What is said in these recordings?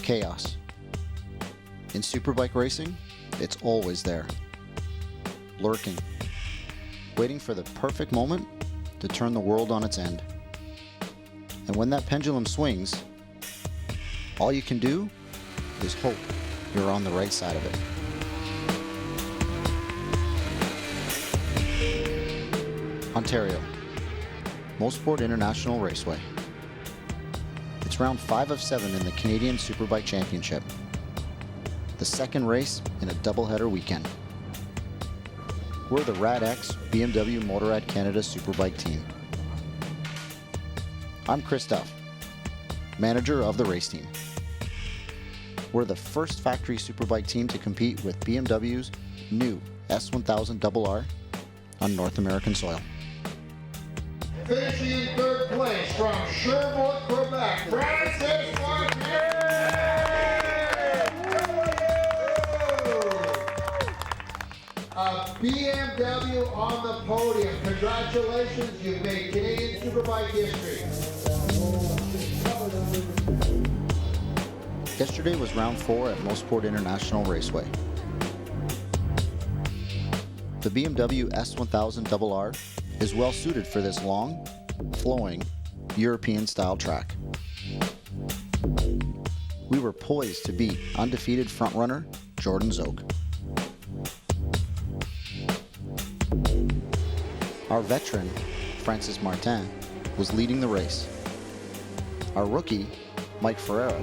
chaos. In Superbike racing, it's always there, lurking, waiting for the perfect moment to turn the world on its end. And when that pendulum swings, all you can do is hope you're on the right side of it. Ontario, Mosport International Raceway. It's round 5 of 7 in the Canadian Superbike Championship, the second race in a doubleheader weekend. We're the RadX BMW Motorrad Canada Superbike team. I'm Chris Duff, manager of the race team. We're the first factory Superbike team to compete with BMW's new S1000RR on North American soil. Finishing in third place from Sherbrooke, Quebec, Francis Martin. A BMW on the podium. Congratulations, you've made Canadian Superbike history. Yesterday was round 4 at Mosport International Raceway. The BMW S1000RR is well suited for this long, flowing, European-style track. We were poised to beat undefeated frontrunner Jordan Szoke. Our veteran, Francis Martin, was leading the race. Our rookie, Mike Ferreira,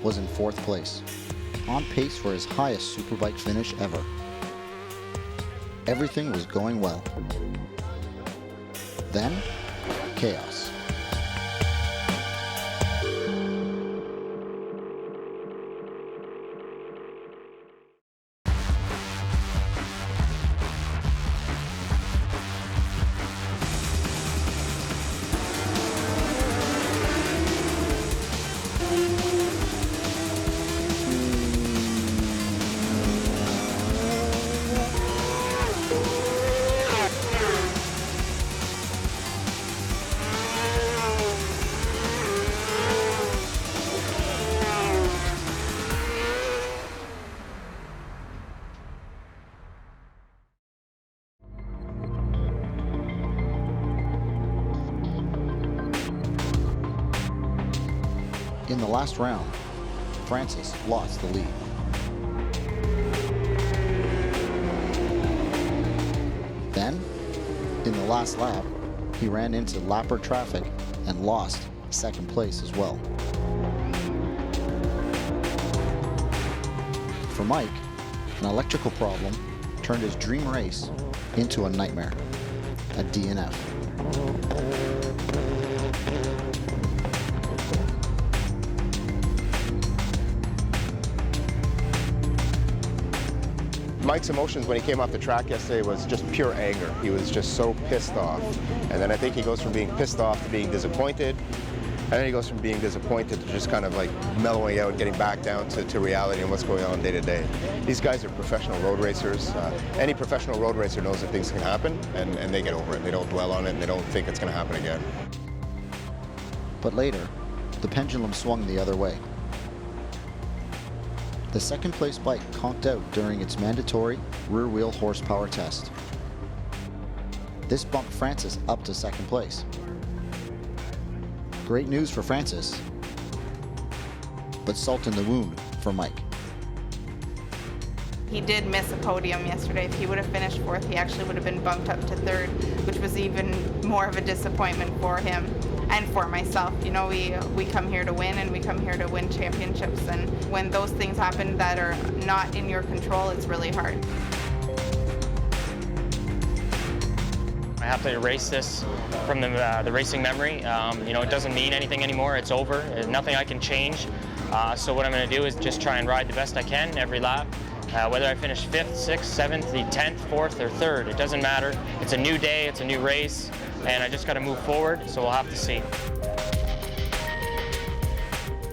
was in 4th place, on pace for his highest Superbike finish ever. Everything was going well. Then, chaos. In the last round, Francis lost the lead. Then, in the last lap, he ran into lapper traffic and lost 2nd place as well. For Mike, an electrical problem turned his dream race into a nightmare, a DNF. Mike's emotions when he came off the track yesterday was just pure anger. He was just so pissed off. And then I think he goes from being pissed off to being disappointed. And then he goes from being disappointed to just kind of like mellowing out and getting back down to reality and what's going on day to day. These guys are professional road racers. Any professional road racer knows that things can happen and they get over it. They don't dwell on it and they don't think it's going to happen again. But later, the pendulum swung the other way. The 2nd place bike conked out during its mandatory rear wheel horsepower test. This bumped Francis up to 2nd place. Great news for Francis, but salt in the wound for Mike. He did miss a podium yesterday. If he would have finished 4th, he actually would have been bumped up to 3rd, which was even more of a disappointment for him and for myself. You know, we come here to win and we come here to win championships, and when those things happen that are not in your control, it's really hard. I have to erase this from the racing memory. You know, it doesn't mean anything anymore. It's over. There's nothing I can change. So what I'm going to do is just try and ride the best I can every lap. Whether I finish 5th, 6th, 7th, the 10th, 4th, or 3rd, it doesn't matter. It's a new day, it's a new race, and I just got to move forward, so we'll have to see.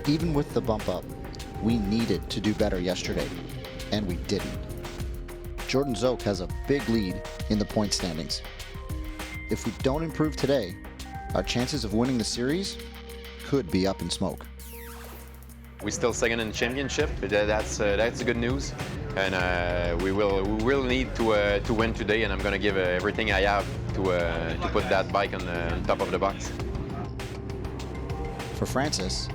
Even with the bump up, we needed to do better yesterday, and we didn't. Jordan Szoke has a big lead in the point standings. If we don't improve today, our chances of winning the series could be up in smoke. We're still second in the championship. That's good news, and we will need to win today. And I'm going to give everything I have to put that bike on top of the box. For Francis,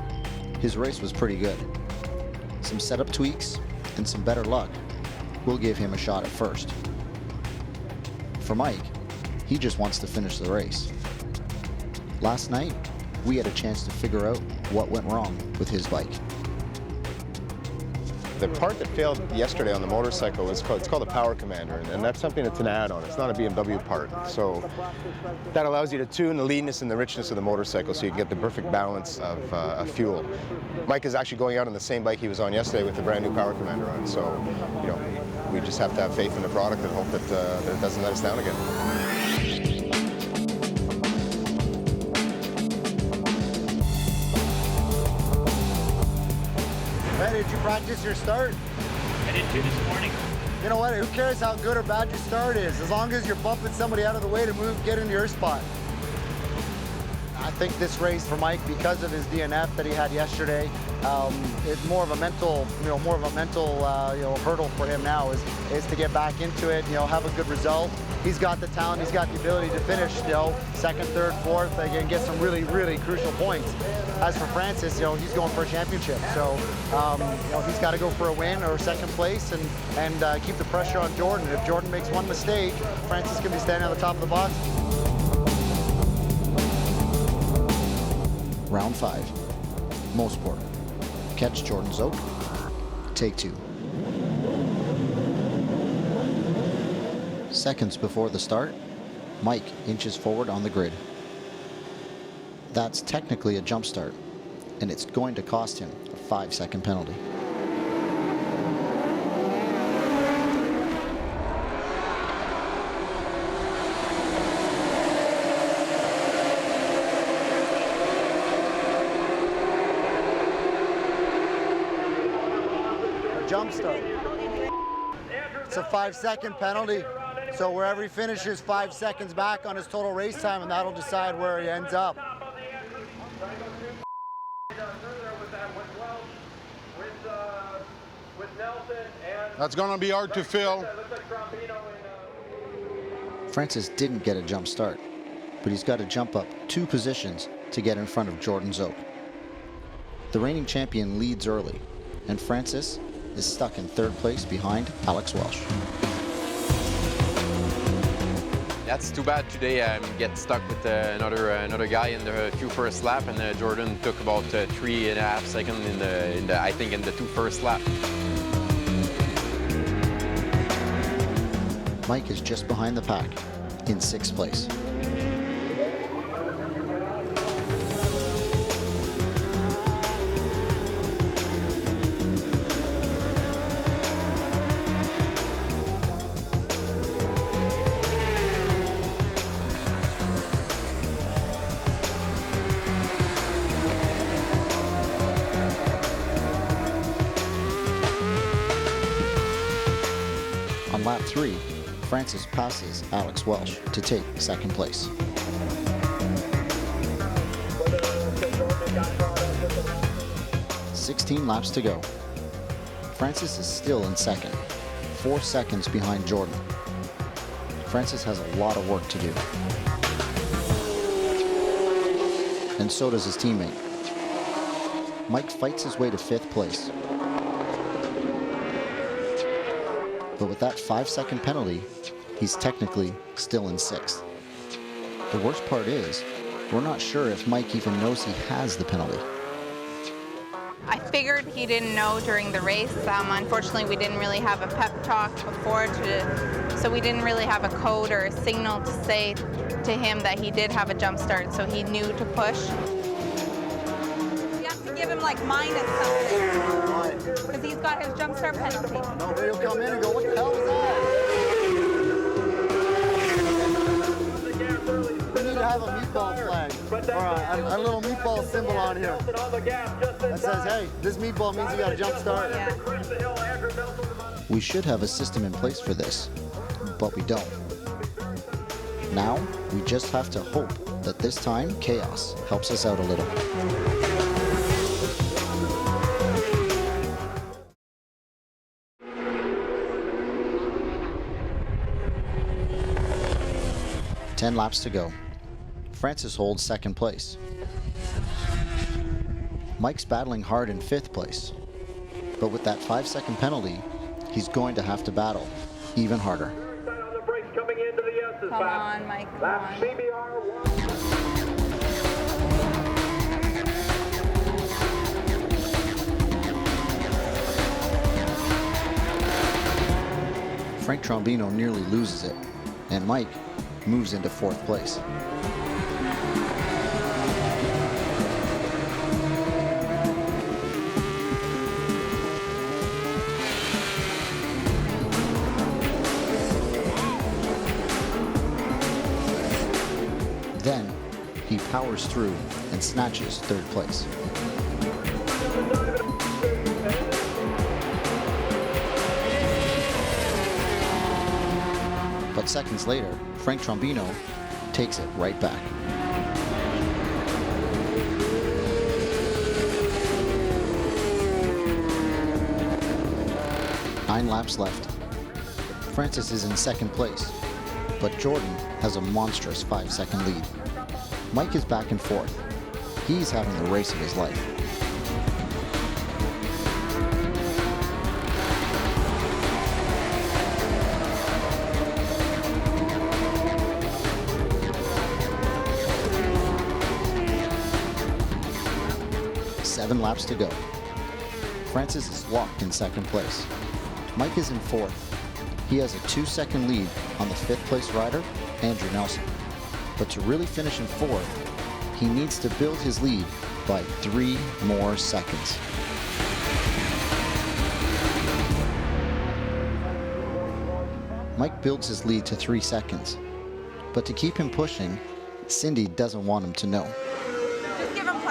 his race was pretty good. Some setup tweaks and some better luck will give him a shot at first. For Mike, he just wants to finish the race. Last night, we had a chance to figure out what went wrong with his bike. The part that failed yesterday on the motorcycle it's called a power commander, and that's something that's an add-on. It's not a BMW part. So that allows you to tune the leanness and the richness of the motorcycle so you can get the perfect balance of fuel. Mike is actually going out on the same bike he was on yesterday with the brand new power commander on. So, you know, we just have to have faith in the product and hope that it doesn't let us down again. Did you practice your start? I did too this morning. You know what? Who cares how good or bad your start is, as long as you're bumping somebody out of the way to get into your spot. I think this race for Mike, because of his DNF that he had yesterday, it's more of a mental, hurdle for him now is to get back into it, have a good result. He's got the talent, he's got the ability to finish, second, third, fourth, and get some really, really crucial points. As for Francis, he's going for a championship, so he's got to go for a win or second place and keep the pressure on Jordan. If Jordan makes one mistake, Francis can be standing on the top of the box. Round 5, Mosport. Catch Jordan Szoke. Take 2. Seconds before the start, Mike inches forward on the grid. That's technically a jump start, and it's going to cost him a 5-second penalty. Jump start. It's a 5-second penalty. So wherever he finishes 5 seconds back on his total race time, and that'll decide where he ends up. That's going to be hard to fill. Francis didn't get a jump start, but he's got to jump up 2 positions to get in front of Jordan Szoke. The reigning champion leads early, and Francis is stuck in 3rd place behind Alex Welsh. That's too bad today. I get stuck with another guy in the 2 first lap, and Jordan took about 3.5 seconds in the 2 first lap. Mike is just behind the pack in 6th place. On lap 3, Francis passes Alex Welsh to take 2nd place. "16 laps to go. Francis is still in 2nd, 4 seconds behind Jordan. Francis has a lot of work to do. And so does his teammate. Mike fights his way to 5th place. But with that 5-second penalty, he's technically still in 6th. The worst part is, we're not sure if Mike even knows he has the penalty. I figured he didn't know during the race. Unfortunately, we didn't really have a pep talk before, so we didn't really have a code or a signal to say to him that he did have a jump start, so he knew to push. You have to give him like minus something, because he's got his jump start penalty. Nobody will come in and go, what the hell was that? We need to have a meatball flag, or a little meatball symbol on here that says, hey, this meatball means you got a jump start. Yeah. We should have a system in place for this, but we don't. Now, we just have to hope that this time chaos helps us out a little. 10 laps to go. Francis holds second place. Mike's battling hard in 5th place. But with that 5-second penalty, he's going to have to battle even harder. Come on, Mike, come on. Frank Trombino nearly loses it, and Mike moves into 4th place. Then, he powers through and snatches 3rd place. But seconds later, Frank Trombino takes it right back. Nine laps left. Francis is in 2nd place, but Jordan has a monstrous 5-second lead. Mike is back in 4th. He's having the race of his life. Seven laps to go. Francis is locked in 2nd place. Mike is in 4th. He has a 2-second lead on the 5th place rider, Andrew Nelson. But to really finish in 4th, he needs to build his lead by 3 more seconds. Mike builds his lead to 3 seconds. But to keep him pushing, Cindy doesn't want him to know. Just give him +2.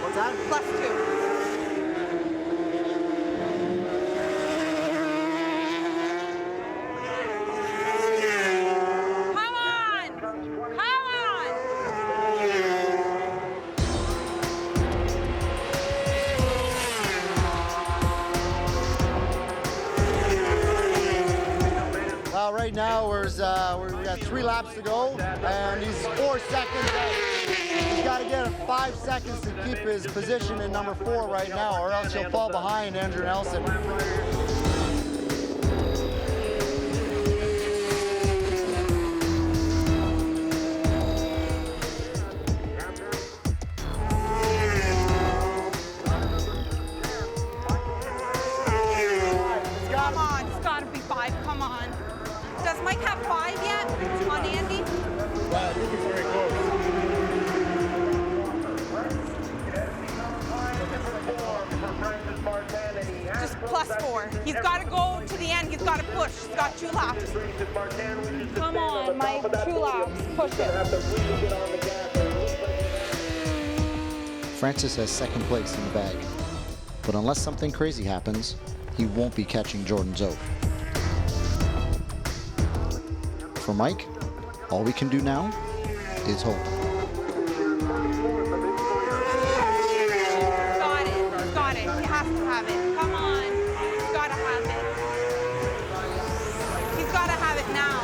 What's that? +2. Come on! Come on! Right now, we got 3 laps to go, and he's 4 seconds out. He's got to get 5 seconds to keep his position in number 4 right now, or else he'll fall behind Andrew Nelson. Come on, it's got to be 5. Come on. Does Mike have 5 yet on Andy? I think it's very close. Just +4. He's got to go to the end. He's got to push. He's got 2 laps. Come on, Mike. 2 laps. Push it. Francis has 2nd place in the bag. But unless something crazy happens, he won't be catching Jordan Szoke. For Mike, all we can do now is hope. Got it. Got it. He has to have it. Come on. He's got to have it. He's got to have it now.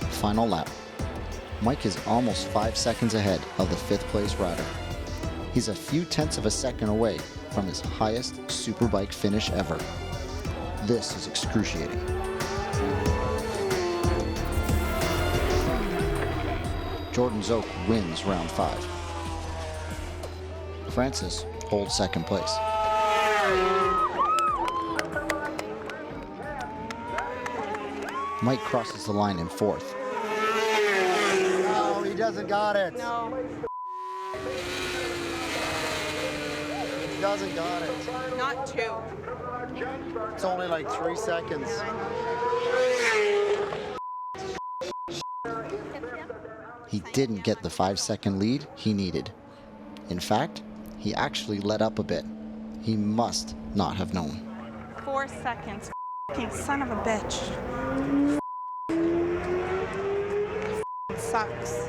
Final lap. Mike is almost 5 seconds ahead of the 5th place rider. He's a few tenths of a second away from his highest Superbike finish ever. This is excruciating. Jordan Szoke wins round 5. Francis holds 2nd place. Mike crosses the line in 4th. No, he doesn't got it. No. He doesn't got it. Not 2. It's only like 3 seconds. He didn't get the 5-second lead he needed. In fact, he actually let up a bit. He must not have known. 4 seconds. F***ing son of a bitch. Sucks.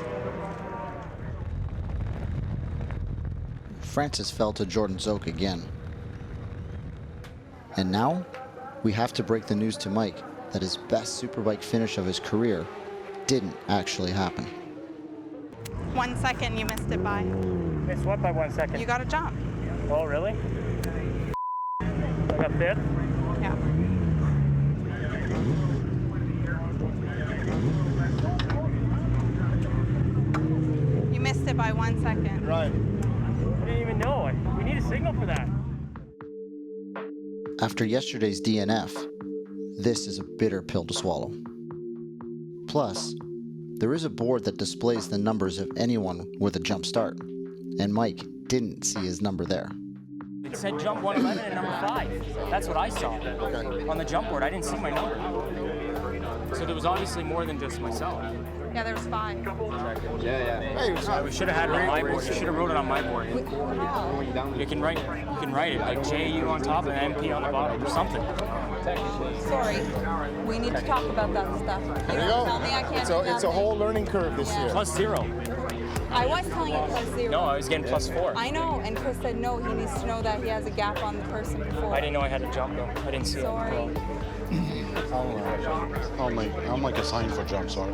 Francis fell to Jordan Szoke again. And now, we have to break the news to Mike that his best Superbike finish of his career didn't actually happen. 1 second you missed it by. Missed what by 1 second? You got to jump. Oh, really? I got fifth? Yeah. You missed it by 1 second. Right. I didn't even know. We need a signal for that. After yesterday's DNF, this is a bitter pill to swallow. Plus, there is a board that displays the numbers of anyone with a jump start, and Mike didn't see his number there. It said jump 111 and number 5. That's what I saw on the jump board. I didn't see my number. So there was obviously more than just myself. Yeah, there was 5. We should have had it on my board. You should have wrote it on my board. You can write it like JU on top and MP on the bottom or something. Sorry, we need to talk about that stuff. There you go. Tell me I can't It's do a nothing. whole learning curve this year. +0. I was telling you +0. No, I was getting +4. I know, and Chris said no, he needs to know that he has a gap on the person before. I didn't know I had to jump though. I didn't see Sorry. it. I'll make a sign for jump, sorry.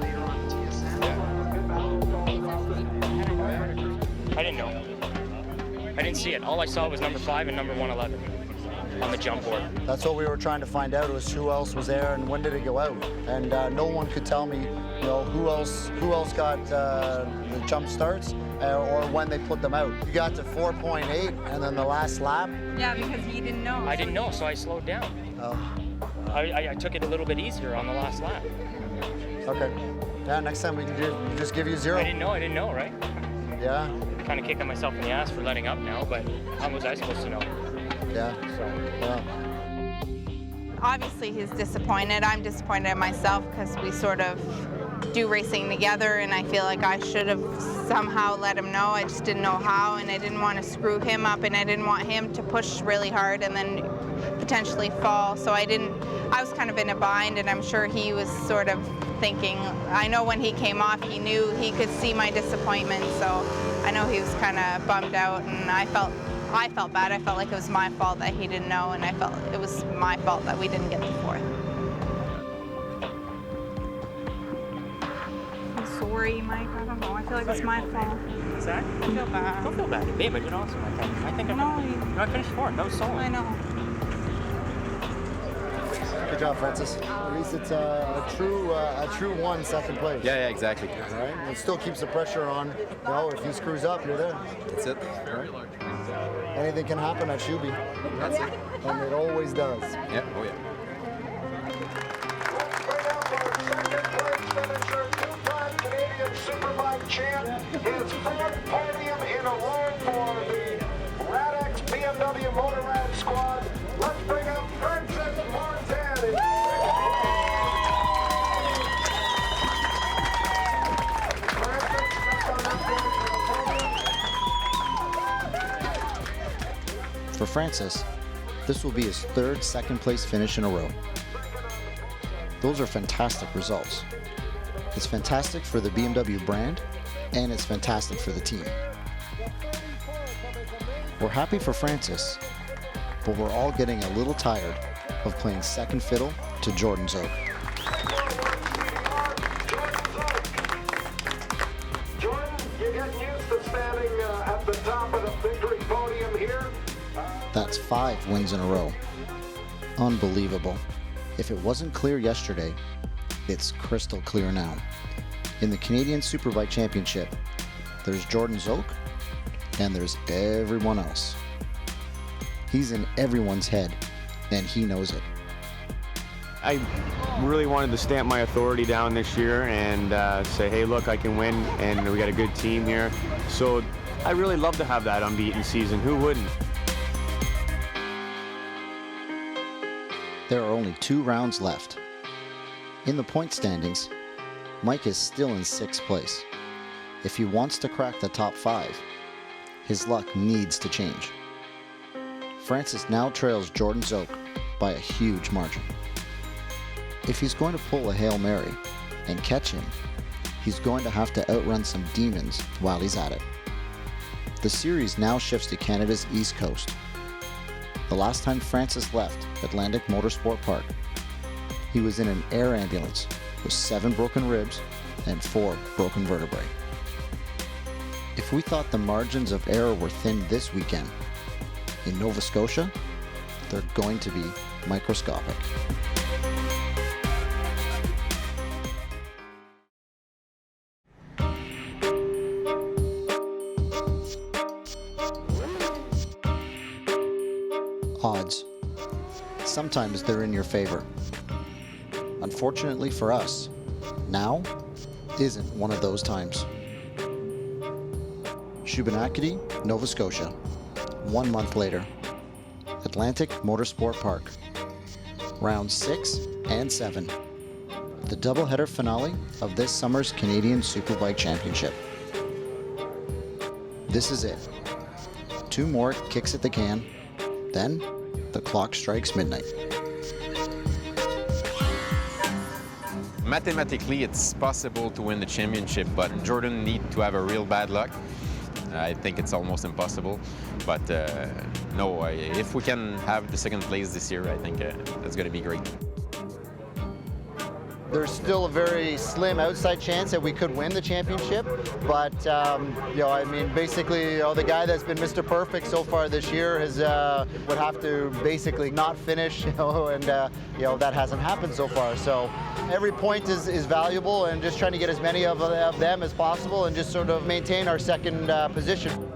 I didn't know. I didn't see it. All I saw was number 5 and number 111 on the jump board. That's what we were trying to find out, was who else was there and when did it go out. And no one could tell me, who else got the jump starts or when they put them out. You got to 4.8 and then the last lap. Yeah, because he didn't know. I didn't know, so I slowed down. Oh, I took it a little bit easier on the last lap. okay. Yeah, next time we can just give you 0. I didn't know, right? Yeah, Kind of kicking myself in the ass for letting up now, but how was I supposed to know? yeah, yeah. Obviously he's disappointed. I'm disappointed in myself because we sort of do racing together, and I feel like I should have somehow let him know. I just didn't know how, and I didn't want to screw him up, and I didn't want him to push really hard and then potentially fall. So I was kind of in a bind, and I'm sure he was sort of thinking, I know when he came off, he knew he could see my disappointment, so I know he was kind of bummed out, and I felt bad. I felt like it was my fault that he didn't know, and I felt it was my fault that we didn't get the 4th. I'm sorry, Mike. I don't know. I feel like it's my fault. Zach? I feel bad. Don't feel bad. Babe, I did awesome. I think I finished 4th. That was solid. I know. Good job, Francis. At least it's a true 1 second place. Yeah, exactly. All right. It still keeps the pressure on. If he screws up, you're there. That's it. Anything can happen at Shuby. That's it. And it always does. Yeah, oh yeah. Two-time Canadian Superbike champ, his 4th podium in a row for the Radex BMW Motorrad squad. Let's bring up Francis Montani. For Francis, this will be his 3rd second-place finish in a row. Those are fantastic results. It's fantastic for the BMW brand, and it's fantastic for the team. We're happy for Francis, but we're all getting a little tired of playing second fiddle to Jordan Szoke. Jordan, you're getting used to standing at the top of the victory podium here. That's 5 wins in a row. Unbelievable. If it wasn't clear yesterday, it's crystal clear now. In the Canadian Superbike Championship, there's Jordan Szoke, and there's everyone else. He's in everyone's head, and he knows it. I really wanted to stamp my authority down this year and say, hey, look, I can win, and we got a good team here. So I really love to have that unbeaten season. Who wouldn't? There are only 2 rounds left. In the point standings, Mike is still in 6th place. If he wants to crack the top 5, his luck needs to change. Francis now trails Jordan Szoke by a huge margin. If he's going to pull a Hail Mary and catch him, he's going to have to outrun some demons while he's at it. The series now shifts to Canada's East Coast. The last time Francis left Atlantic Motorsport Park, he was in an air ambulance with 7 broken ribs and 4 broken vertebrae. If we thought the margins of error were thin this weekend, in Nova Scotia, they're going to be microscopic. Odds. Sometimes they're in your favor. Unfortunately for us, now isn't one of those times. Shubenacadie, Nova Scotia. 1 month later. Atlantic Motorsport Park. Rounds 6 and 7. The doubleheader finale of this summer's Canadian Superbike Championship. This is it. 2 more kicks at the can, then the clock strikes midnight. Mathematically, it's possible to win the championship, but Jordan needs to have a real bad luck. I think it's almost impossible, but no, if we can have the 2nd place this year, I think that's going to be great. There's still a very slim outside chance that we could win the championship, but I mean, basically, the guy that's been Mr. Perfect so far this year would have to basically not finish, and that hasn't happened so far. So every point is valuable, and just trying to get as many of them as possible, and just sort of maintain our 2nd position.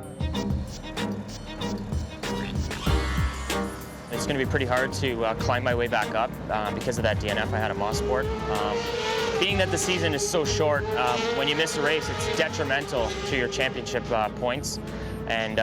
It's going to be pretty hard to climb my way back up because of that DNF I had at Mosport. Being that the season is so short, when you miss a race, it's detrimental to your championship points. And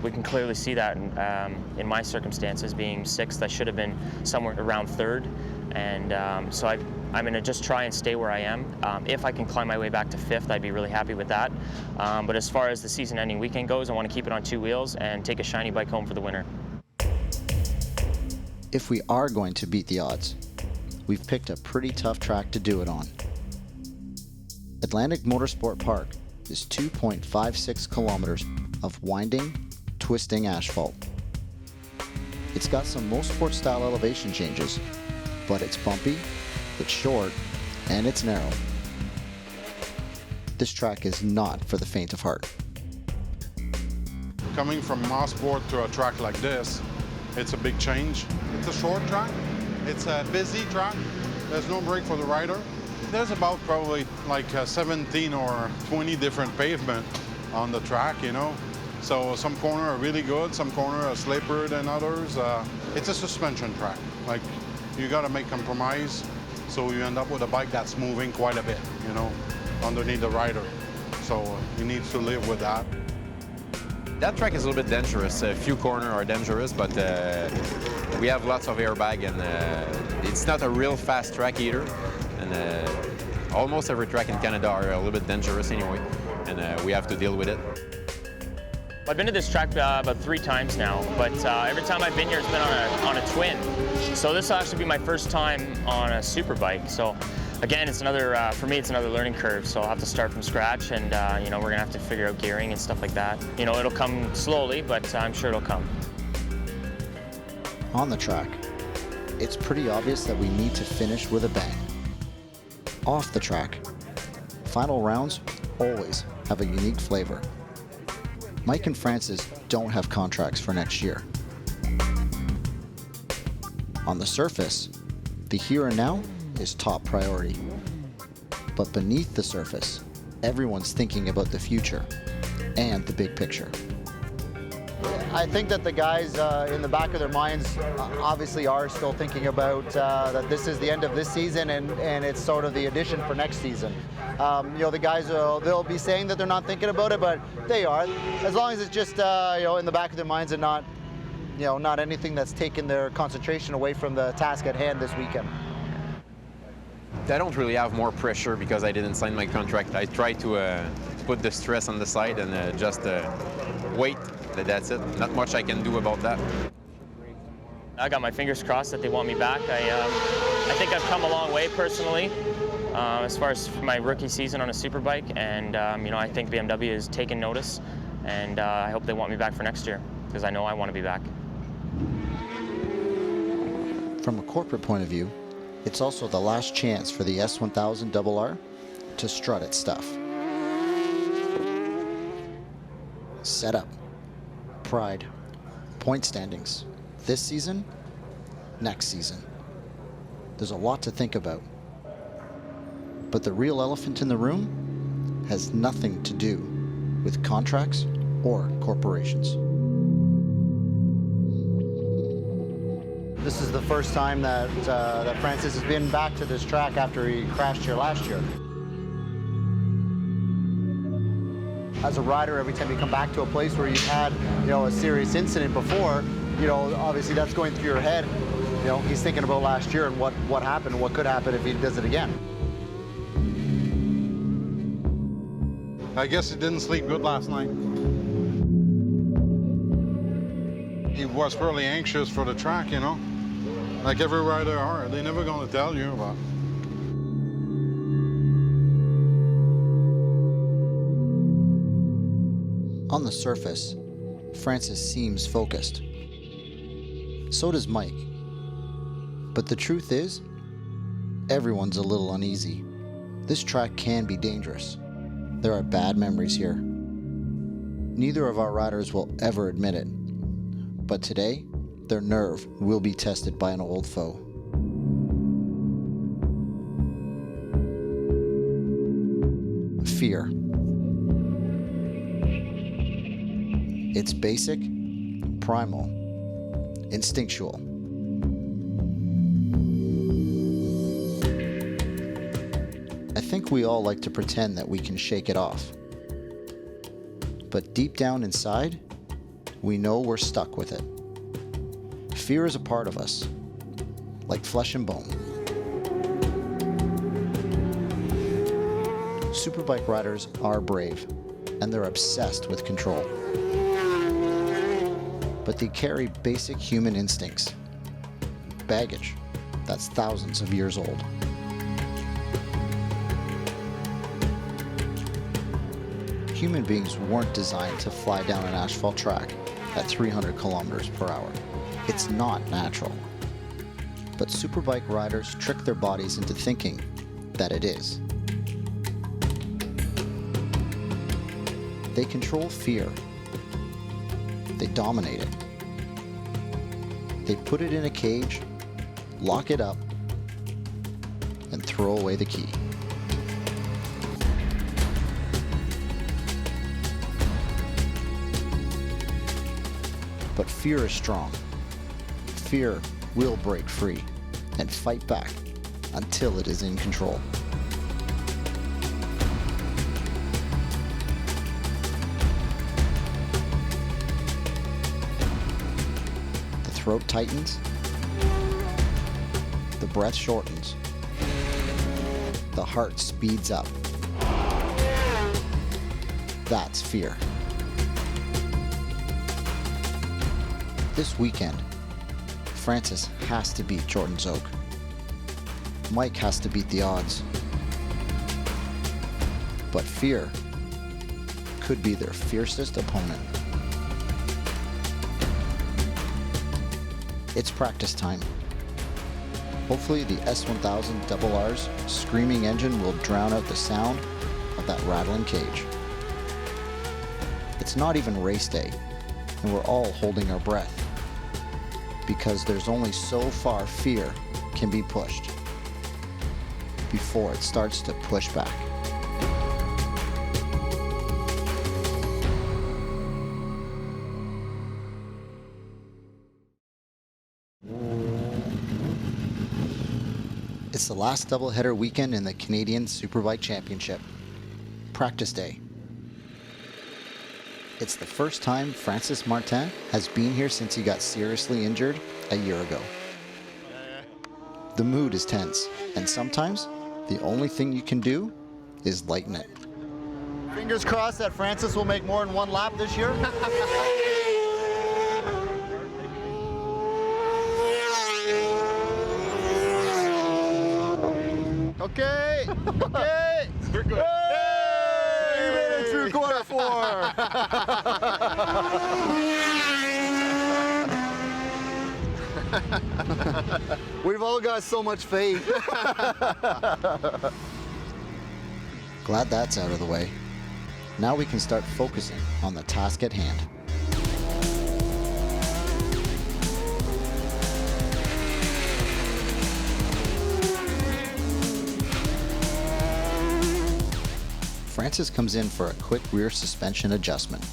we can clearly see that in my circumstances. Being 6th, I should have been somewhere around 3rd. And so I'm going to just try and stay where I am. If I can climb my way back to 5th, I'd be really happy with that. But as far as the season-ending weekend goes, I want to keep it on 2 wheels and take a shiny bike home for the winner. If we are going to beat the odds, we've picked a pretty tough track to do it on. Atlantic Motorsport Park is 2.56 kilometers of winding, twisting asphalt. It's got some Mosport-style elevation changes, but it's bumpy, it's short, and it's narrow. This track is not for the faint of heart. Coming from Mosport to a track like this, it's a big change. It's a short track. It's a busy track. There's no break for the rider. There's about probably like 17 or 20 different pavements on the track, So some corners are really good, some corners are slippier than others. It's a suspension track. Like, you got to make compromise, so you end up with a bike that's moving quite a bit, underneath the rider. So he needs to live with that. That track is a little bit dangerous. A few corners are dangerous, but we have lots of airbag, and it's not a real fast track either. And almost every track in Canada are a little bit dangerous anyway, and we have to deal with it. I've been to this track about 3 times now, but every time I've been here, it's been on a twin. So this will actually be my first time on a Superbike. So again, it's another, for me, it's another learning curve. So I'll have to start from scratch, and we're gonna have to figure out gearing and stuff like that. It'll come slowly, but I'm sure it'll come. On the track, it's pretty obvious that we need to finish with a bang. Off the track, final rounds always have a unique flavor. Mike and Francis don't have contracts for next year. On the surface, the here and now is top priority. But beneath the surface, everyone's thinking about the future and the big picture. I think that the guys in the back of their minds obviously are still thinking about that this is the end of this season and it's sort of the addition for next season. The guys, they'll be saying that they're not thinking about it, but they are. As long as it's just in the back of their minds and not, not anything that's taken their concentration away from the task at hand this weekend. I don't really have more pressure because I didn't sign my contract. I try to put the stress on the side and just wait. That's it. Not much I can do about that. I got my fingers crossed that they want me back. I think I've come a long way personally as far as my rookie season on a Superbike, and I think BMW has taken notice, and I hope they want me back for next year because I know I want to be back. From a corporate point of view, It's also the last chance for the S1000RR to strut its stuff. Setup, pride, point standings. This season, next season. There's a lot to think about. But the real elephant in the room has nothing to do with contracts or corporations. This is the first time that that Francis has been back to this track after he crashed here last year. As a rider, every time you come back to a place where you've had, a serious incident before, obviously that's going through your head. He's thinking about last year and what happened and what could happen if he does it again. I guess he didn't sleep good last night. He was fairly anxious for the track, like every rider are. They're never going to tell you about. On the surface, Francis seems focused. So does Mike. But the truth is, everyone's a little uneasy. This track can be dangerous. There are bad memories here. Neither of our riders will ever admit it. But today, their nerve will be tested by an old foe. Fear. It's basic, primal, instinctual. I think we all like to pretend that we can shake it off. But deep down inside, we know we're stuck with it. Fear is a part of us, like flesh and bone. Superbike riders are brave, and they're obsessed with control. But they carry basic human instincts. Baggage that's thousands of years old. Human beings weren't designed to fly down an asphalt track at 300 kilometers per hour. It's not natural. But Superbike riders trick their bodies into thinking that it is. They control fear. They dominate it. They put it in a cage, lock it up, and throw away the key. But fear is strong. Fear will break free and fight back until it is in control. The throat tightens. The breath shortens. The heart speeds up. That's fear. This weekend, Francis has to beat Jordan Szoke. Mike has to beat the odds. But fear could be their fiercest opponent. It's practice time. Hopefully the S1000RR's screaming engine will drown out the sound of that rattling cage. It's not even race day, and we're all holding our breath. Because there's only so far fear can be pushed before it starts to push back. It's the last doubleheader weekend in the Canadian Superbike Championship. Practice day. It's the first time Francis Martin has been here since he got seriously injured a year ago. The mood is tense, and sometimes the only thing you can do is lighten it. Fingers crossed that Francis will make more than one lap this year. Okay, okay. We're good. You made it through quarter four. We've all got so much faith. Glad that's out of the way. Now we can start focusing on the task at hand. Francis comes in for a quick rear suspension adjustment.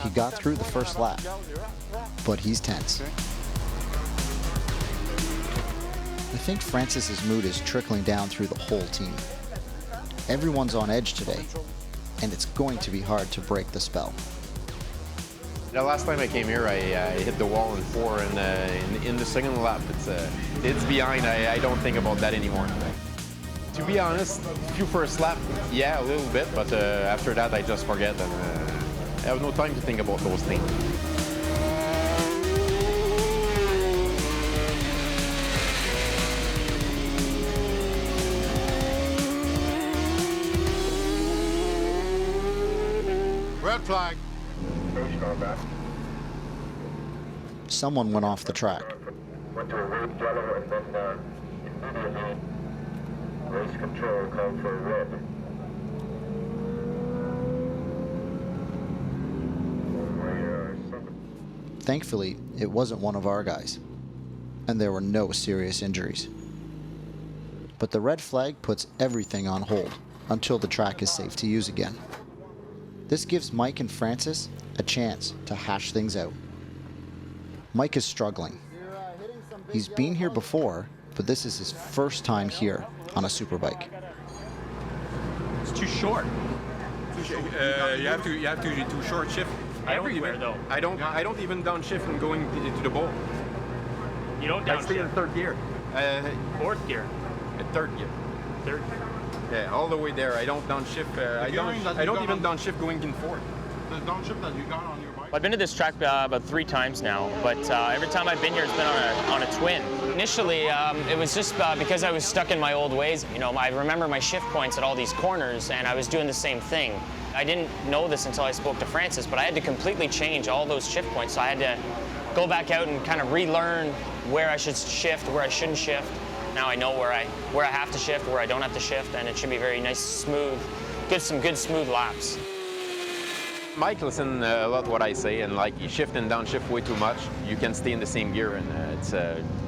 He got through the first lap, but he's tense. I think Francis's mood is trickling down through the whole team. Everyone's on edge today, and it's going to be hard to break the spell. The last time I came here, I hit the wall in 4, and in the second lap, it's behind. I don't think about that anymore. To be honest, few first lap, yeah, a little bit, but after that, I just forget, and I have no time to think about those things. Red flag. Someone went off the track. Went to a red, yellow, and then immediately race control called for a red. Thankfully, it wasn't one of our guys, and there were no serious injuries. But the red flag puts everything on hold until the track is safe to use again. This gives Mike and Francis a chance to hash things out. Mike is struggling. He's been here before, but this is his first time here on a Superbike. It's too short. You have to do short shift. Everywhere though. I don't even downshift and going to the bowl. You don't I stay in downshift. third gear. Fourth gear. Third gear. Third gear. Yeah, all the way there. I don't downshift. I don't even downshift going in fourth. The downshift that you got on your bike. I've been to this track about 3 times now, but every time I've been here, it's been on a twin. Initially, it was just because I was stuck in my old ways. You know, I remember my shift points at all these corners, and I was doing the same thing. I didn't know this until I spoke to Francis, but I had to completely change all those shift points. So I had to go back out and kind of relearn where I should shift, where I shouldn't shift. Now I know where I have to shift, where I don't have to shift, and it should be very nice, smooth, some good smooth laps. Mike listen a lot what I say, and like you shift and downshift way too much, you can stay in the same gear, and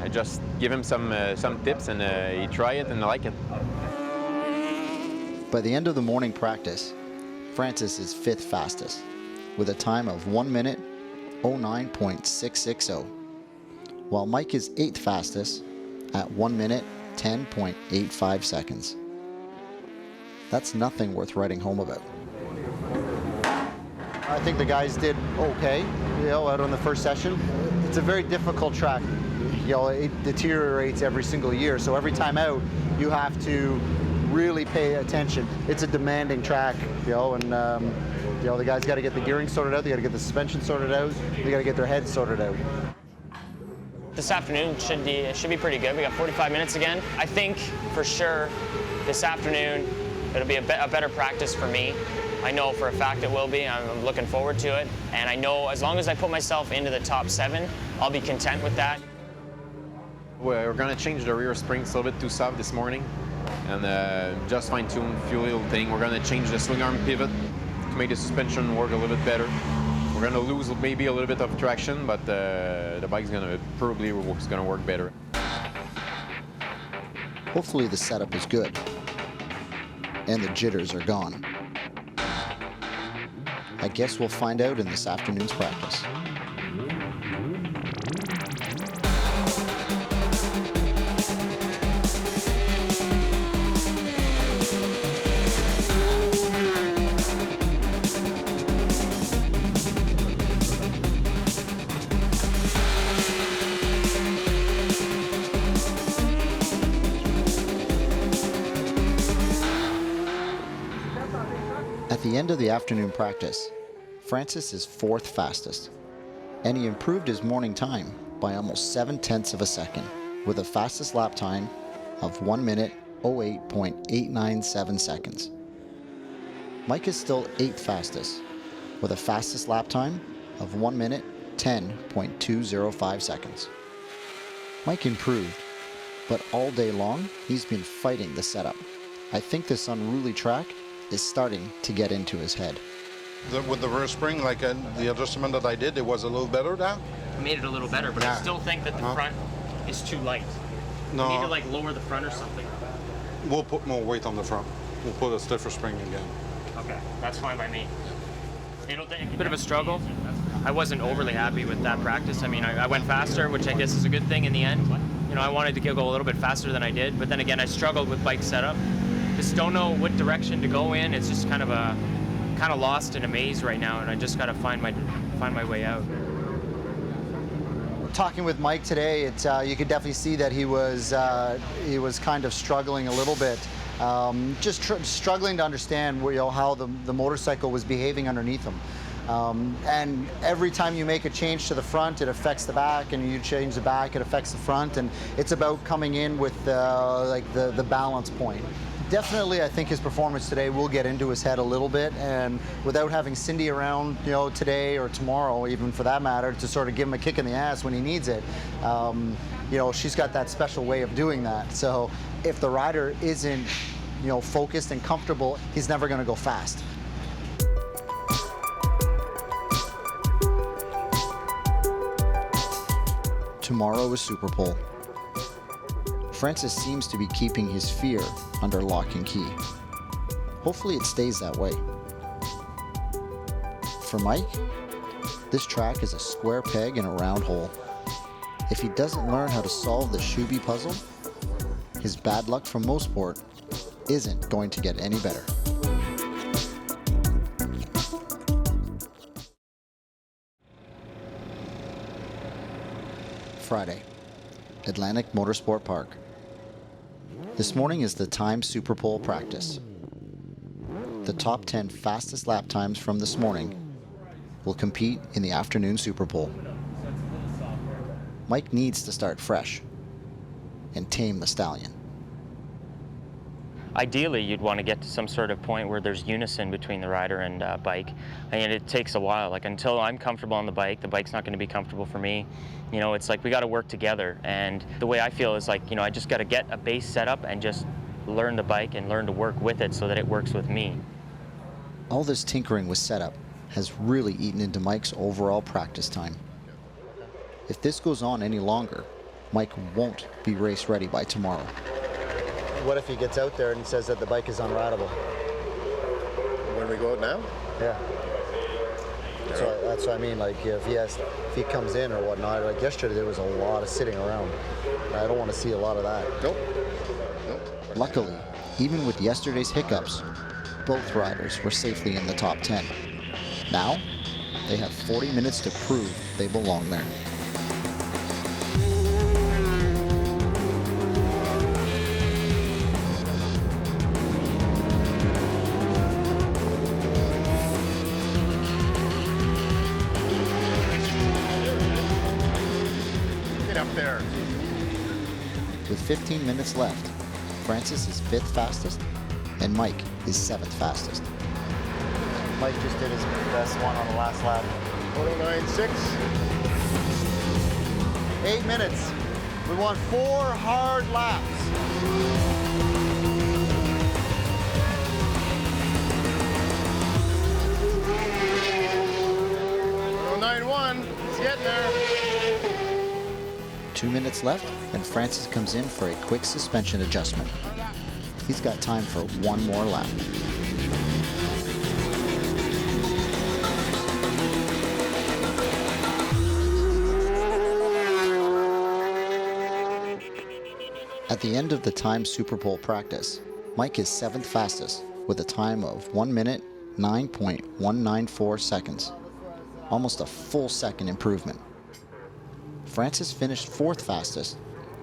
I just give him some tips, and he try it and I like it. By the end of the morning practice, Francis is 5th fastest with a time of 1 minute 09.660, while Mike is 8th fastest at 1 minute 10.85 seconds. That's nothing worth writing home about. I think the guys did okay, out on the first session. It's a very difficult track. It deteriorates every single year, so every time out, you have to really pay attention. It's a demanding track, and the guys got to get the gearing sorted out. They got to get the suspension sorted out. They got to get their heads sorted out. This afternoon should be pretty good. We got 45 minutes again. I think for sure this afternoon it'll be a better practice for me. I know for a fact it will be. I'm looking forward to it, and I know as long as I put myself into the top 7, I'll be content with that. We're going to change the rear springs a little bit too soft this morning, and just fine-tune a few little things. We're going to change the swing arm pivot to make the suspension work a little bit better. We're going to lose maybe a little bit of traction, but the bike's probably going to work better. Hopefully the setup is good and the jitters are gone. I guess we'll find out in this afternoon's practice. At the end of the afternoon practice, Francis is 4th fastest, and he improved his morning time by almost 7/10 of a second, with a fastest lap time of 1 minute 08.897 seconds. Mike is still 8th fastest, with a fastest lap time of 1 minute 10.205 seconds. Mike improved, but all day long, he's been fighting the setup. I think this unruly track is starting to get into his head. With the rear spring, like the adjustment that I did, it was a little better now. Made it a little better, but I still think that the front is too light. No. You need to like lower the front or something. We'll put more weight on the front. We'll put a stiffer spring again. Okay, that's fine by me. A bit of a struggle. I wasn't overly happy with that practice. I mean, I went faster, which I guess is a good thing in the end. You know, I wanted to go a little bit faster than I did, but then again, I struggled with bike setup. Just don't know what direction to go in. It's just kind of lost in a maze right now, and I just got to find my way out. Talking with Mike today, you could definitely see that he was kind of struggling a little bit, struggling to understand how the motorcycle was behaving underneath him. And every time you make a change to the front, it affects the back, and you change the back, it affects the front, and it's about coming in with the balance point. Definitely, I think his performance today will get into his head a little bit, and without having Cindy around, today or tomorrow, even for that matter, to sort of give him a kick in the ass when he needs it, she's got that special way of doing that. So if the rider isn't, focused and comfortable, he's never going to go fast. Tomorrow is Superpole. Francis seems to be keeping his fear under lock and key. Hopefully it stays that way. For Mike, this track is a square peg in a round hole. If he doesn't learn how to solve the Shuby puzzle, his bad luck from Mosport isn't going to get any better. Friday, Atlantic Motorsport Park. This morning is the time Superpole practice. The top 10 fastest lap times from this morning will compete in the afternoon Superpole. Mike needs to start fresh and tame the stallion. Ideally, you'd want to get to some sort of point where there's unison between the rider and bike, and it takes a while. Like, until I'm comfortable on the bike's not going to be comfortable for me. It's like we got to work together, and the way I feel is like, I just got to get a base set up and just learn the bike and learn to work with it so that it works with me. All this tinkering with setup has really eaten into Mike's overall practice time. If this goes on any longer, Mike won't be race ready by tomorrow. What if he gets out there and he says that the bike is unrideable? When we go out now? Yeah. That's what I mean. Like, if he comes in or whatnot. Like yesterday, there was a lot of sitting around. I don't want to see a lot of that. Nope. Luckily, even with yesterday's hiccups, both riders were safely in the top 10. Now, they have 40 minutes to prove they belong there. There. With 15 minutes left, Francis is 5th fastest and Mike is 7th fastest. Mike just did his best one on the last lap. 109.6. 8 minutes. We want 4 hard laps. 109.1. He's getting there. 2 minutes left, and Francis comes in for a quick suspension adjustment. He's got time for one more lap. At the end of the time Superpole practice, Mike is 7th fastest with a time of 1 minute 9.194 seconds. Almost a full second improvement. Francis finished 4th fastest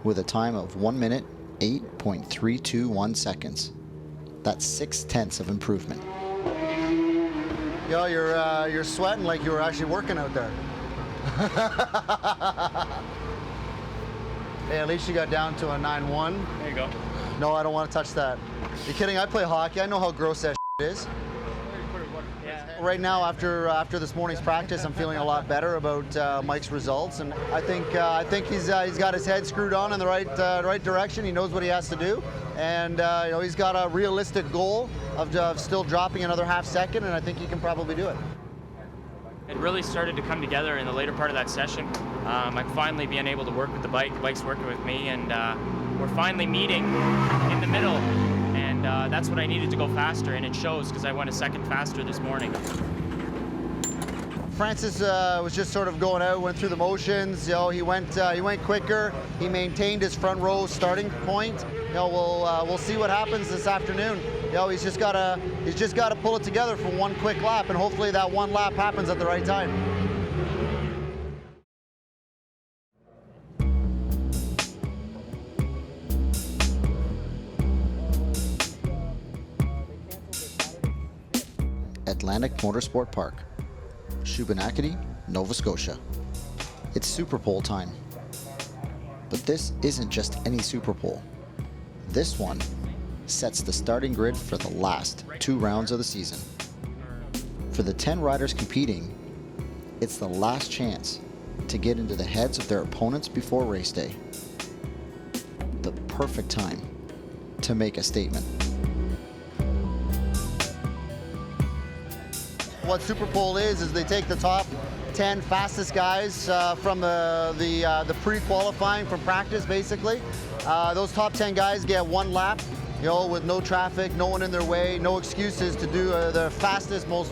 with a time of 1 minute 8.321 seconds. That's 6/10 of improvement. Yo, you're sweating like you were actually working out there. Hey, at least you got down to a 9.1. There you go. No, I don't want to touch that. You kidding? I play hockey. I know how gross that is. Right now, after this morning's practice, I'm feeling a lot better about Mike's results, and I think he's got his head screwed on in the right direction. He knows what he has to do, and he's got a realistic goal of still dropping another half second, and I think he can probably do it. It really started to come together in the later part of that session. I'm finally being able to work with the bike. The bike's working with me, and we're finally meeting in the middle. And that's what I needed to go faster, and it shows because I went a second faster this morning. Francis was just sort of going out, went through the motions. He went quicker. He maintained his front row starting point. We'll see what happens this afternoon. He's just got to pull it together for one quick lap, and hopefully that one lap happens at the right time. Atlantic Motorsport Park, Shubenacadie, Nova Scotia. It's Super Pole time. But this isn't just any Super Pole. This one sets the starting grid for the last 2 rounds of the season. For the 10 riders competing, it's the last chance to get into the heads of their opponents before race day. The perfect time to make a statement. What Super Pole is they take the top 10 fastest guys from the pre-qualifying from practice, basically. Those top 10 guys get 1 lap, with no traffic, no one in their way, no excuses to do the fastest, most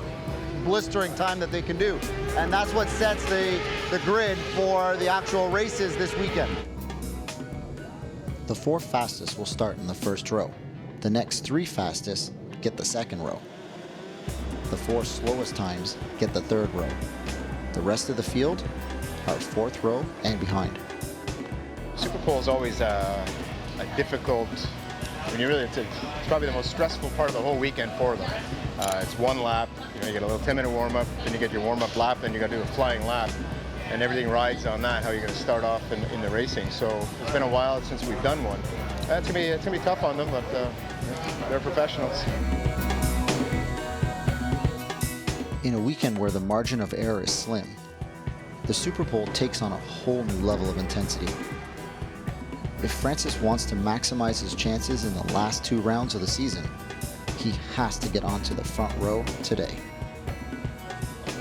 blistering time that they can do. And that's what sets the grid for the actual races this weekend. The 4 fastest will start in the first row. The next 3 fastest get the second row. The 4 slowest times get the third row. The rest of the field are 4th row and behind. Super Pole is always a difficult, it's probably the most stressful part of the whole weekend for them. It's 1 lap, you get a little 10-minute warm-up, then you get your warm-up lap, then you got to do a flying lap, and everything rides on that, how you're going to start off in the racing. So it's been a while since we've done one. It's gonna be tough on them, but they're professionals. In a weekend where the margin of error is slim, the Super Pole takes on a whole new level of intensity. If Francis wants to maximize his chances in the last 2 rounds of the season, he has to get onto the front row today.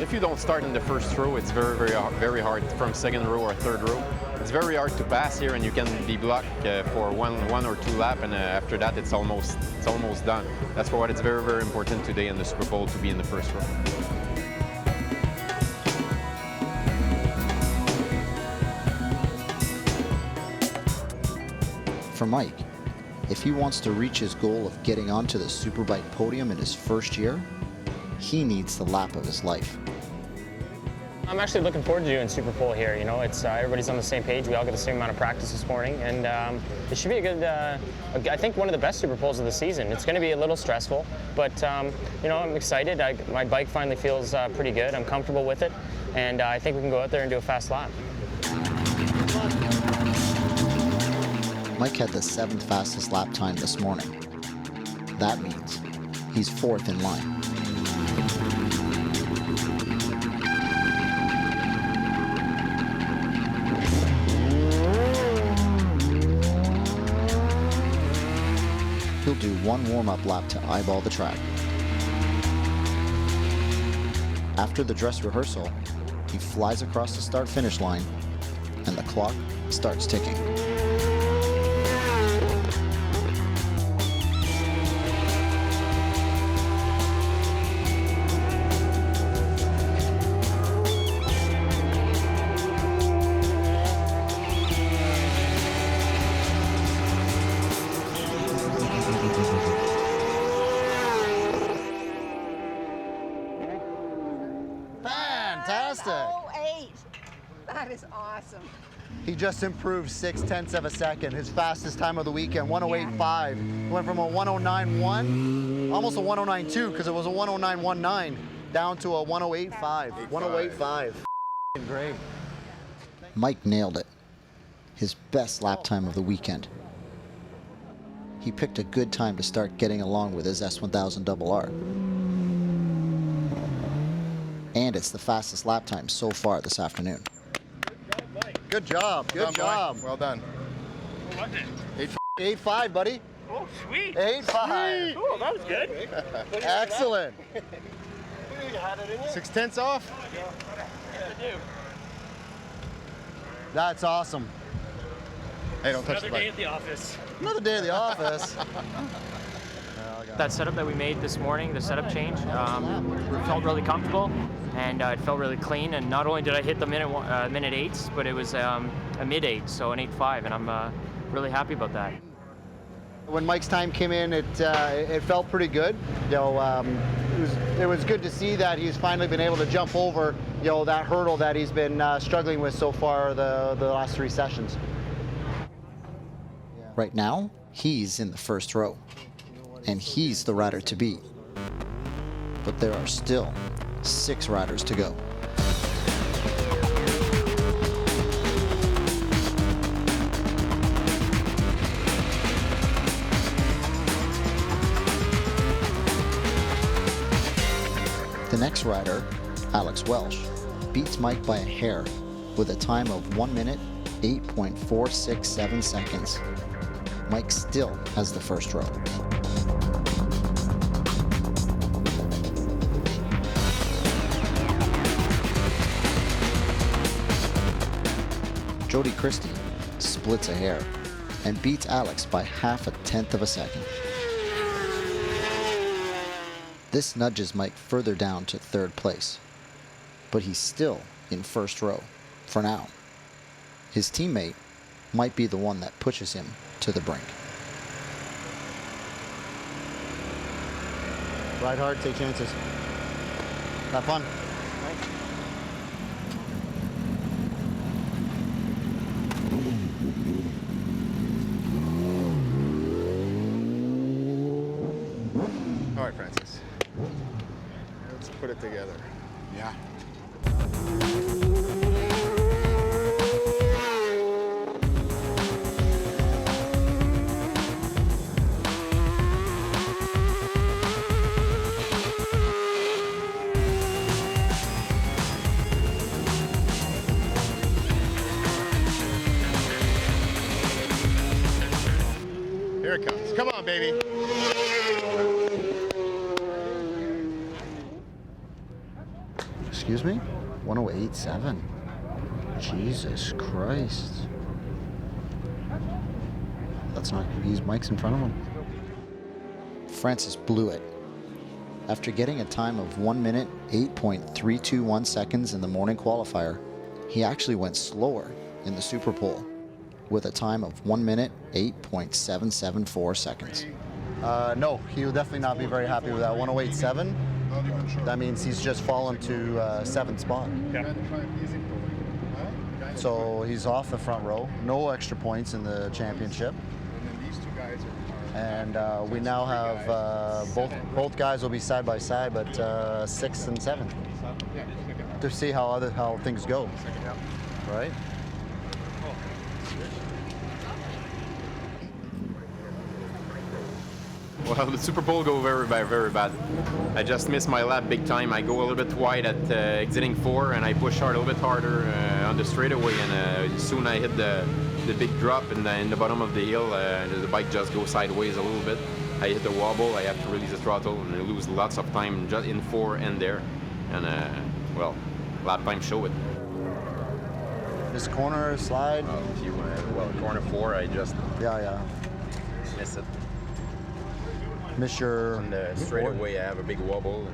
If you don't start in the first row, it's very hard from second row or third row. It's very hard to pass here, and you can be blocked for one or 2 laps, and after that it's almost done. That's why it's very important today in the Super Pole to be in the first row. For Mike, if he wants to reach his goal of getting onto the Superbike podium in his first year, he needs the lap of his life. I'm actually looking forward to doing Super Pole here. It's everybody's on the same page. We all get the same amount of practice this morning, and it should be a good, I think one of the best Super Poles of the season. It's going to be a little stressful, but I'm excited. My bike finally feels pretty good. I'm comfortable with it, and I think we can go out there and do a fast lap. Mike had the 7th fastest lap time this morning. That means he's 4th in line. He'll do 1 warm-up lap to eyeball the track. After the dress rehearsal, he flies across the start-finish line, and the clock starts ticking. Fantastic. 08. That is awesome. He just improved 0.6 of a second, his fastest time of the weekend, 108.5. He went from a 109.1, almost a 109.2, because it was a 109.19, down to a 108.5. 108.5. Great. Mike nailed it. His best lap time of the weekend. He picked a good time to start getting along with his S1000RR. it's the fastest lap time so far this afternoon. Good job. Good job. Well done. What was it? 8.5, buddy. Oh, sweet. 8.5. Cool, that was good. Excellent. 0.6 off. That's awesome. Hey, don't touch the Another day bike. at the office. Another day at the office. That setup that we made this morning, the setup change, felt really comfortable, and it felt really clean. And not only did I hit the minute 8s, but it was a mid 8, so an 8.5, and I'm really happy about that. When Mike's time came in, it felt pretty good. You know, it was good to see that he's finally been able to jump over, you know, that hurdle that he's been struggling with so far the last 3 sessions. Right now, he's in the first row, and he's the rider to beat. But there are still 6 riders to go. The next rider, Alex Welsh, beats Mike by a hair with a time of 1 minute, 8.467 seconds. Mike still has the first row. Jody Christie splits a hair and beats Alex by 0.5 of a second. This nudges Mike further down to 3rd place, but he's still in first row for now. His teammate might be the one that pushes him to the brink. Ride hard, take chances. Have fun. All right, Francis. Let's put it together. Yeah. Here it comes. Come on, baby. Excuse me? 108.7. Jesus Christ. Let's not use Mike's in front of him. Francis blew it. After getting a time of 1 minute, 8.321 seconds in the morning qualifier, he actually went slower in the Super Pole with a time of 1 minute, 8.774 seconds. No, he will definitely not be very happy with that 108.7. That means he's just fallen to 7th spot. Yeah. So he's off the front row. No extra points in the championship. And we now have both guys will be side by side, but 6th and 7th to see how things go. Right? Well, the Super Bowl go very bad. I just missed my lap big time. I go a little bit wide at exiting 4, and I push hard a little bit harder on the straightaway, and soon I hit the big drop in the bottom of the hill. The bike just goes sideways a little bit. I hit the wobble. I have to release the throttle, and I lose lots of time just in 4 and there. And well, lap time show it. This corner slide. Corner 4, I just miss it. Miss your... On the straightaway, I have a big wobble.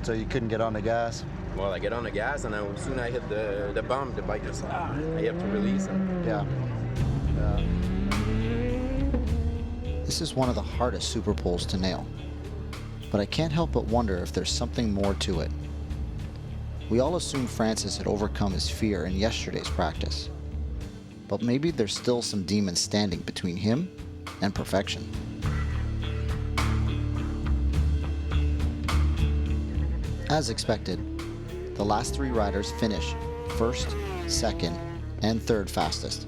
So you couldn't get on the gas? Well, I get on the gas, and as soon as I hit the bump, the bike just, I have to release it. Yeah. This is one of the hardest Super Poles to nail, but I can't help but wonder if there's something more to it. We all assumed Francis had overcome his fear in yesterday's practice, but maybe there's still some demons standing between him and perfection. As expected, the last 3 riders finish 1st, 2nd, and 3rd fastest.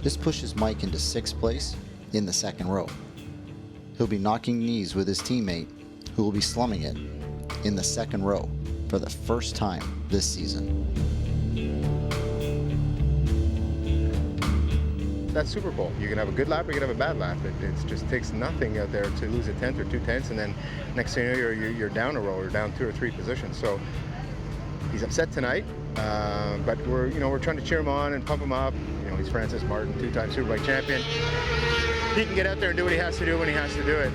This pushes Mike into 6th place in the 2nd row. He'll be knocking knees with his teammate, who will be slumming it, in the second row for the first time this season. That's Super Bowl. You can have a good lap or you can have a bad lap. It just takes nothing out there to lose a tenth or 2 tenths, and then next thing you know, you're down a row or down 2 or 3 positions. So he's upset tonight, but we're trying to cheer him on and pump him up. He's Francis Martin, 2-time Superbike champion. He can get out there and do what he has to do when he has to do it.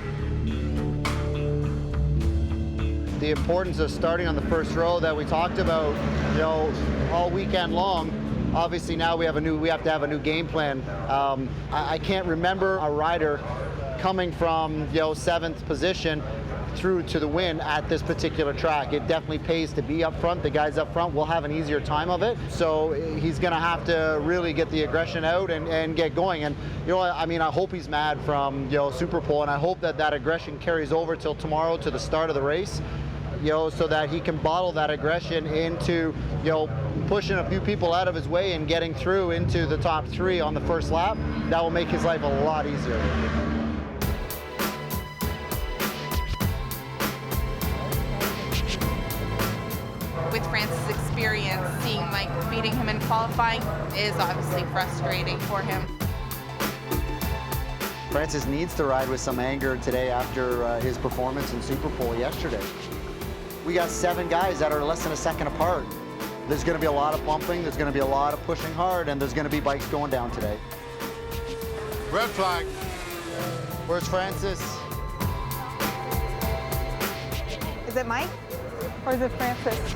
The importance of starting on the first row that we talked about, all weekend long. Obviously now we have to have a new game plan. I can't remember a rider coming from 7th position through to the win at this particular track. It definitely pays to be up front. The guys up front will have an easier time of it. So he's going to have to really get the aggression out and get going. And I hope he's mad from Super Pole, and I hope that aggression carries over till tomorrow to the start of the race. So that he can bottle that aggression into, pushing a few people out of his way and getting through into the top 3 on the first lap. That will make his life a lot easier. With Francis' experience, seeing Mike beating him in qualifying is obviously frustrating for him. Francis needs to ride with some anger today after his performance in Super Pole yesterday. We got 7 guys that are less than a second apart. There's going to be a lot of bumping, there's going to be a lot of pushing hard, and there's going to be bikes going down today. Red flag. Where's Francis? Is it Mike or is it Francis?